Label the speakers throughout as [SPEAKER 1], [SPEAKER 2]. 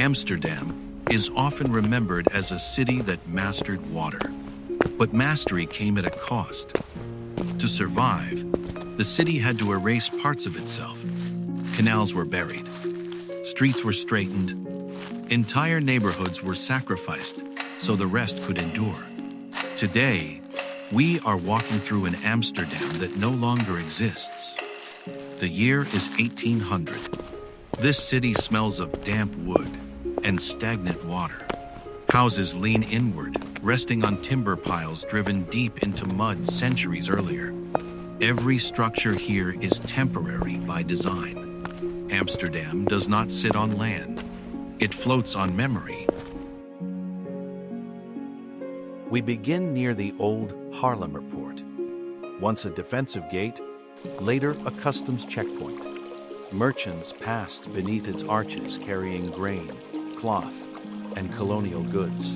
[SPEAKER 1] Amsterdam is often remembered as a city that mastered water. But mastery came at a cost. To survive, the city had to erase parts of itself. Canals were buried. Streets were straightened. Entire neighborhoods were sacrificed so the rest could endure. Today, we are walking through an Amsterdam that no longer exists. The year is 1800. This city smells of damp wood and stagnant water. Houses lean inward, resting on timber piles driven deep into mud centuries earlier. Every structure here is temporary by design. Amsterdam does not sit on land. It floats on memory. We begin near the old Haarlemmer Poort. Once a defensive gate, later a customs checkpoint. Merchants passed beneath its arches carrying grain, cloth, and colonial goods.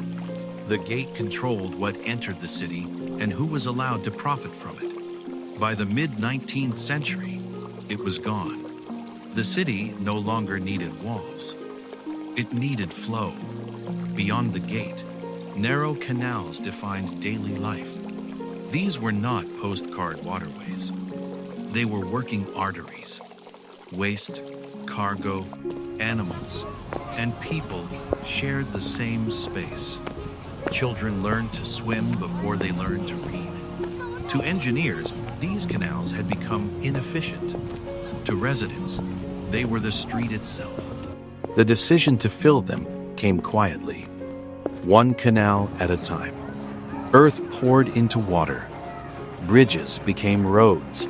[SPEAKER 1] The gate controlled what entered the city and who was allowed to profit from it. By the mid-19th century, it was gone. The city no longer needed walls. It needed flow. Beyond the gate, narrow canals defined daily life. These were not postcard waterways. They were working arteries. Waste, cargo, animals, and people shared the same space. Children learned to swim before they learned to read. To engineers, these canals had become inefficient. To residents, they were the street itself. The decision to fill them came quietly, one canal at a time. Earth poured into water. Bridges became roads.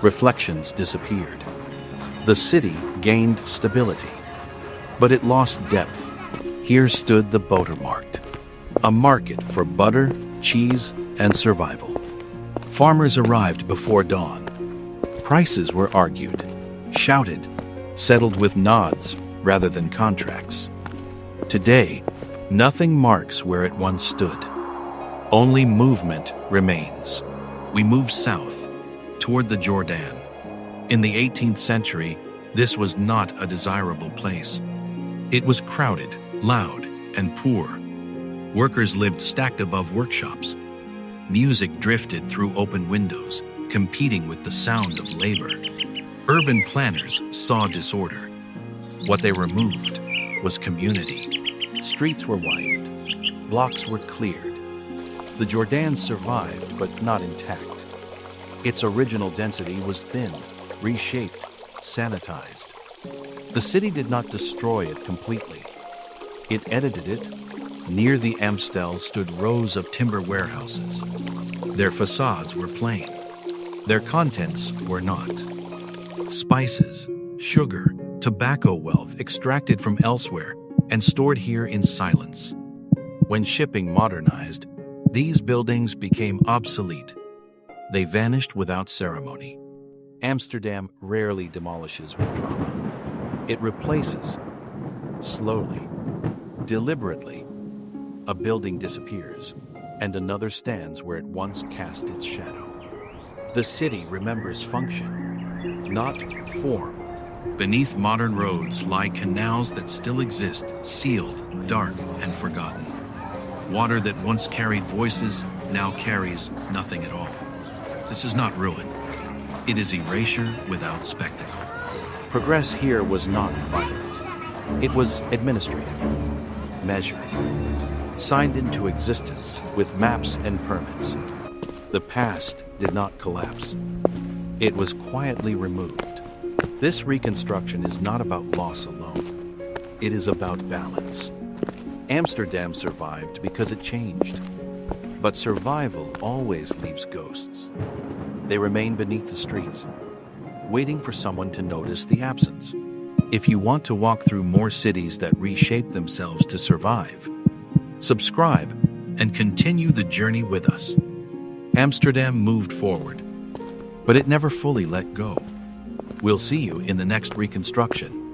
[SPEAKER 1] Reflections disappeared. The city gained stability, but it lost depth. Here stood the Botermarkt, a market for butter, cheese, and survival. Farmers arrived before dawn. Prices were argued, shouted, settled with nods rather than contracts. Today, nothing marks where it once stood. Only movement remains. We move south, toward the Jordan. In the 18th century, this was not a desirable place. It was crowded, loud, and poor. Workers lived stacked above workshops. Music drifted through open windows, competing with the sound of labor. Urban planners saw disorder. What they removed was community. Streets were widened. Blocks were cleared. The Jordan survived, but not intact. Its original density was thinned, reshaped, sanitized. The city did not destroy it completely. It edited it. Near the Amstel stood rows of timber warehouses. Their facades were plain. Their contents were not. Spices, sugar, tobacco wealth extracted from elsewhere and stored here in silence. When shipping modernized, these buildings became obsolete. They vanished without ceremony. Amsterdam rarely demolishes with drama. It replaces, slowly, deliberately. A building disappears, and another stands where it once cast its shadow. The city remembers function, not form. Beneath modern roads lie canals that still exist, sealed, dark, and forgotten. Water that once carried voices now carries nothing at all. This is not ruin. It is erasure without spectacle. Progress here was not violent. It was administrative, measured, signed into existence with maps and permits. The past did not collapse. It was quietly removed. This reconstruction is not about loss alone. It is about balance. Amsterdam survived because it changed. But survival always leaves ghosts. They remain beneath the streets, waiting for someone to notice the absence. If you want to walk through more cities that reshape themselves to survive, subscribe and continue the journey with us. Amsterdam moved forward, but it never fully let go. We'll see you in the next reconstruction.